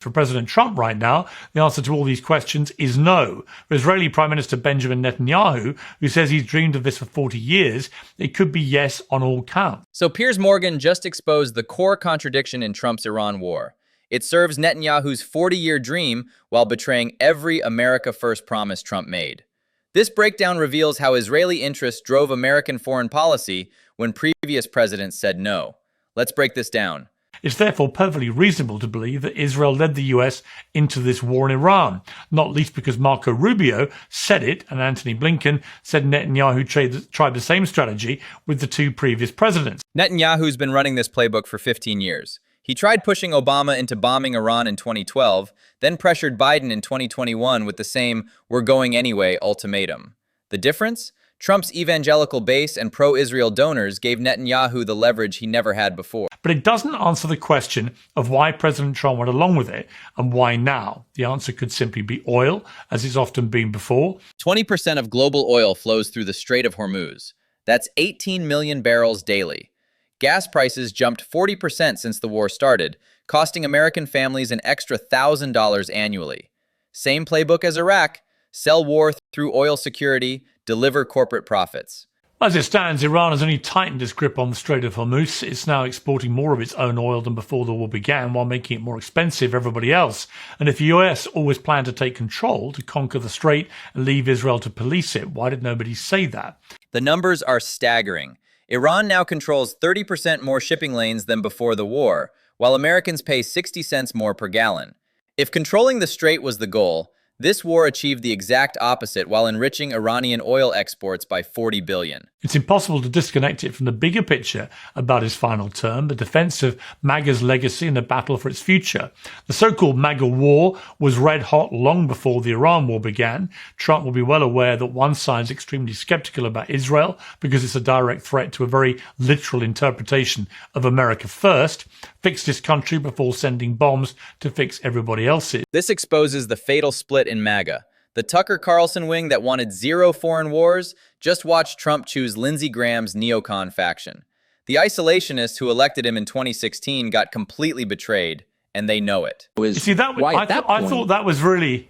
For President Trump right now, the answer to all these questions is no. For Israeli Prime Minister Benjamin Netanyahu, who says he's dreamed of this for 40 years, it could be yes on all counts. So Piers Morgan just exposed the core contradiction in Trump's Iran war. It serves Netanyahu's 40-year dream while betraying every America First promise Trump made. This breakdown reveals how Israeli interests drove American foreign policy when previous presidents said no. Let's break this down. It's therefore perfectly reasonable to believe that Israel led the US into this war in Iran, not least because Marco Rubio said it and Antony Blinken said Netanyahu tried the same strategy with the two previous presidents. Netanyahu's been running this playbook for 15 years. He tried pushing Obama into bombing Iran in 2012, then pressured Biden in 2021 with the same "we're going anyway" ultimatum. The difference? Trump's evangelical base and pro-Israel donors gave Netanyahu the leverage he never had before. But it doesn't answer the question of why President Trump went along with it and why now. The answer could simply be oil, as it's often been before. 20% of global oil flows through the Strait of Hormuz. That's 18 million barrels daily. Gas prices jumped 40% since the war started, costing American families an extra $1,000 annually. Same playbook as Iraq: sell war through oil security, deliver corporate profits. As it stands, Iran has only tightened its grip on the Strait of Hormuz. It's now exporting more of its own oil than before the war began, while making it more expensive for everybody else. And if the US always planned to take control, to conquer the strait and leave Israel to police it, why did nobody say that? The numbers are staggering. Iran now controls 30% more shipping lanes than before the war, while Americans pay 60 cents more per gallon. If controlling the strait was the goal, this war achieved the exact opposite while enriching Iranian oil exports by $40 billion. It's impossible to disconnect it from the bigger picture about his final term, the defense of MAGA's legacy and the battle for its future. The so-called MAGA war was red hot long before the Iran war began. Trump will be well aware that one side is extremely skeptical about Israel because it's a direct threat to a very literal interpretation of America First. Fix this country before sending bombs to fix everybody else's. This exposes the fatal split in MAGA. The Tucker Carlson wing that wanted zero foreign wars just watched Trump choose Lindsey Graham's neocon faction. The isolationists who elected him in 2016 got completely betrayed, and they know it. You see, I thought that was really,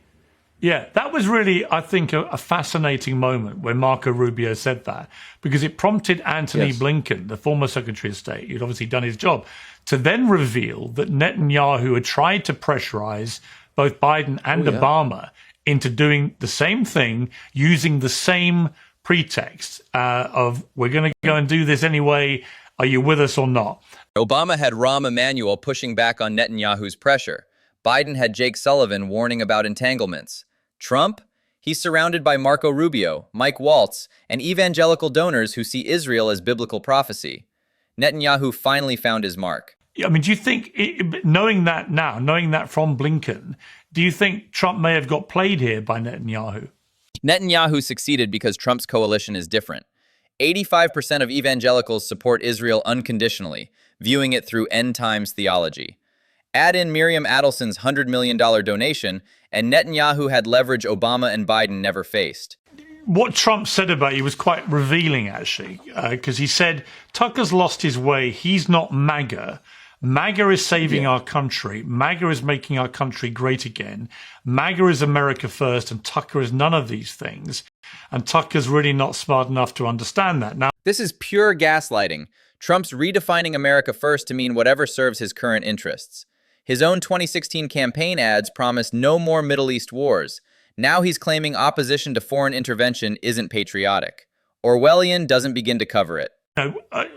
I think, a fascinating moment when Marco Rubio said that, because it prompted Antony Blinken, the former Secretary of State, who'd obviously done his job, to then reveal that Netanyahu had tried to pressurize both Biden and Obama into doing the same thing, using the same pretext of, we're going to go and do this anyway, are you with us or not? Obama had Rahm Emanuel pushing back on Netanyahu's pressure. Biden had Jake Sullivan warning about entanglements. Trump? He's surrounded by Marco Rubio, Mike Waltz, and evangelical donors who see Israel as biblical prophecy. Netanyahu finally found his mark. I mean, do you think, knowing that from Blinken, do you think Trump may have got played here by Netanyahu? Netanyahu succeeded because Trump's coalition is different. 85% of evangelicals support Israel unconditionally, viewing it through end times theology. Add in Miriam Adelson's $100 million donation, and Netanyahu had leverage Obama and Biden never faced. What Trump said about you was quite revealing, actually, because he said, Tucker's lost his way. He's not MAGA. MAGA is saving our country. MAGA is making our country great again. MAGA is America First, and Tucker is none of these things. And Tucker's really not smart enough to understand that. Now, this is pure gaslighting. Trump's redefining America First to mean whatever serves his current interests. His own 2016 campaign ads promised no more Middle East wars. Now he's claiming opposition to foreign intervention isn't patriotic. Orwellian doesn't begin to cover it.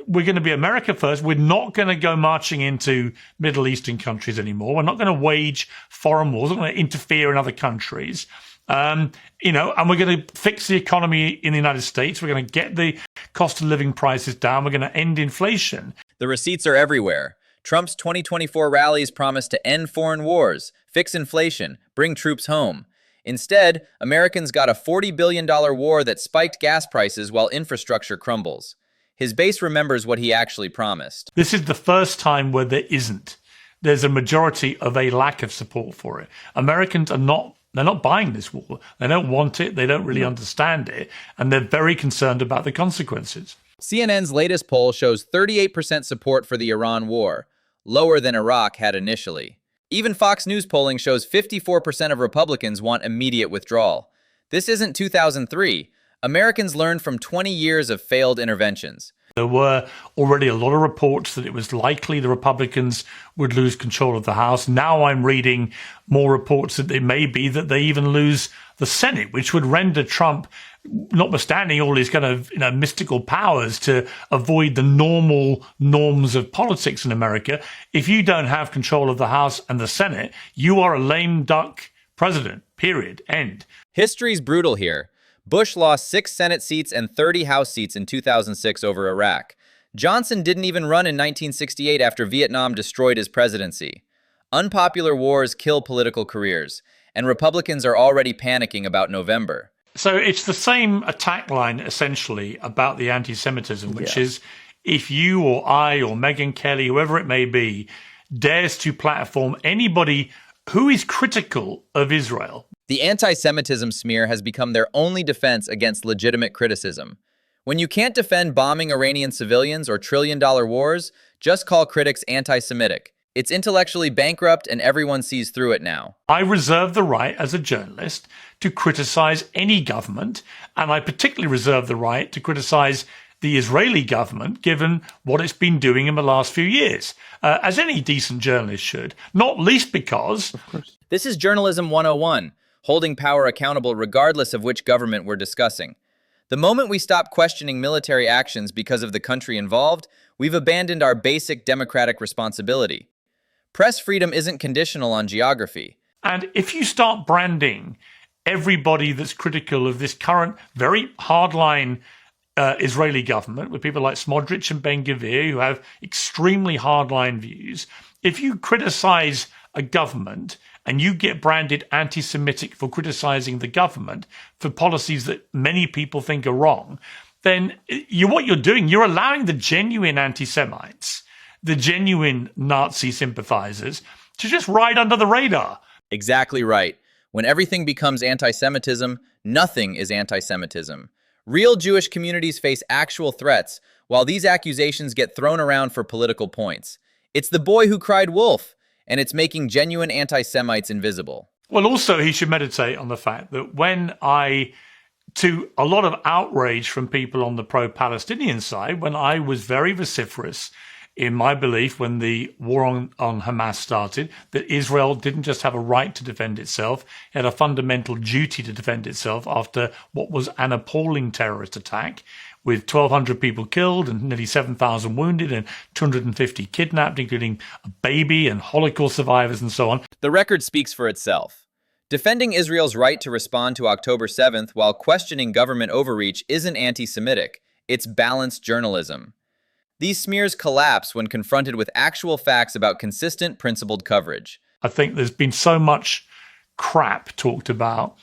We're going to be America First. We're not going to go marching into Middle Eastern countries anymore. We're not going to wage foreign wars. We're not going to interfere in other countries. And we're going to fix the economy in the United States. We're going to get the cost of living prices down. We're going to end inflation. The receipts are everywhere. Trump's 2024 rallies promise to end foreign wars, fix inflation, bring troops home. Instead, Americans got a $40 billion war that spiked gas prices while infrastructure crumbles. His base remembers what he actually promised. This is the first time where there isn't. There's a majority of a lack of support for it. Americans are not, they're not buying this war. They don't want it. They don't really understand it. And they're very concerned about the consequences. CNN's latest poll shows 38% support for the Iran war, lower than Iraq had initially. Even Fox News polling shows 54% of Republicans want immediate withdrawal. This isn't 2003. Americans learned from 20 years of failed interventions. There were already a lot of reports that it was likely the Republicans would lose control of the House. Now I'm reading more reports that it may be that they even lose the Senate, which would render Trump, notwithstanding all his kind of mystical powers to avoid the normal norms of politics in America, if you don't have control of the House and the Senate, you are a lame duck president, period, end. History's brutal here. Bush lost 6 Senate seats and 30 House seats in 2006 over Iraq. Johnson didn't even run in 1968 after Vietnam destroyed his presidency. Unpopular wars kill political careers, and Republicans are already panicking about November. So it's the same attack line, essentially, about the anti-Semitism, which is if you or I or Megyn Kelly, whoever it may be, dares to platform anybody who is critical of Israel. The anti-Semitism smear has become their only defense against legitimate criticism. When you can't defend bombing Iranian civilians or trillion-dollar wars, just call critics anti-Semitic. It's intellectually bankrupt and everyone sees through it now. I reserve the right as a journalist to criticize any government, and I particularly reserve the right to criticize the Israeli government, given what it's been doing in the last few years, as any decent journalist should, not least because... This is Journalism 101, holding power accountable regardless of which government we're discussing. The moment we stop questioning military actions because of the country involved, we've abandoned our basic democratic responsibility. Press freedom isn't conditional on geography. And if you start branding everybody that's critical of this current very hardline Israeli government, with people like Smotrich and Ben-Gvir, who have extremely hardline views, if you criticize a government and you get branded anti-Semitic for criticizing the government for policies that many people think are wrong, then what you're doing, you're allowing the genuine anti-Semites, the genuine Nazi sympathizers, to just ride under the radar. Exactly right. When everything becomes anti-Semitism, nothing is anti-Semitism. Real Jewish communities face actual threats, while these accusations get thrown around for political points. It's the boy who cried wolf, and it's making genuine anti-Semites invisible. Well, also, he should meditate on the fact that to a lot of outrage from people on the pro-Palestinian side, when I was very vociferous in my belief when the war on Hamas started, that Israel didn't just have a right to defend itself, it had a fundamental duty to defend itself after what was an appalling terrorist attack, with 1,200 people killed and nearly 7,000 wounded and 250 kidnapped, including a baby and Holocaust survivors and so on. The record speaks for itself. Defending Israel's right to respond to October 7th while questioning government overreach isn't anti-Semitic, it's balanced journalism. These smears collapse when confronted with actual facts about consistent, principled coverage. I think there's been so much crap talked about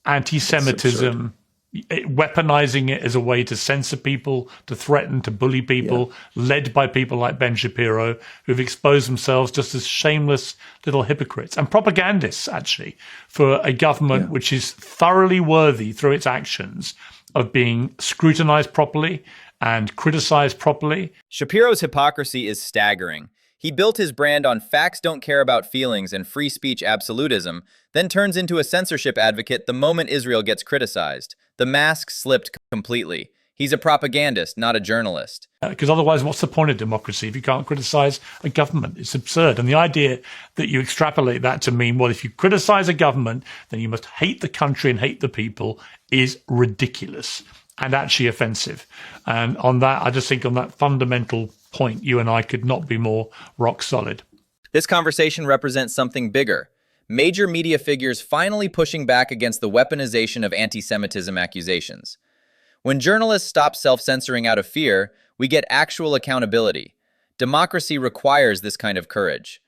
anti-Semitism, weaponizing it as a way to censor people, to threaten, to bully people, led by people like Ben Shapiro, who've exposed themselves just as shameless little hypocrites and propagandists, actually, for a government which is thoroughly worthy through its actions of being scrutinized properly and criticized properly. Shapiro's hypocrisy is staggering. He built his brand on facts don't care about feelings and free speech absolutism, then turns into a censorship advocate the moment Israel gets criticized. The mask slipped completely. He's a propagandist, not a journalist. Because otherwise, what's the point of democracy if you can't criticize a government? It's absurd. And the idea that you extrapolate that to mean, well, if you criticize a government, then you must hate the country and hate the people is ridiculous and actually offensive. And on that, I just think on that fundamental point, you and I could not be more rock solid. This conversation represents something bigger. Major media figures finally pushing back against the weaponization of anti-Semitism accusations. When journalists stop self-censoring out of fear, we get actual accountability. Democracy requires this kind of courage.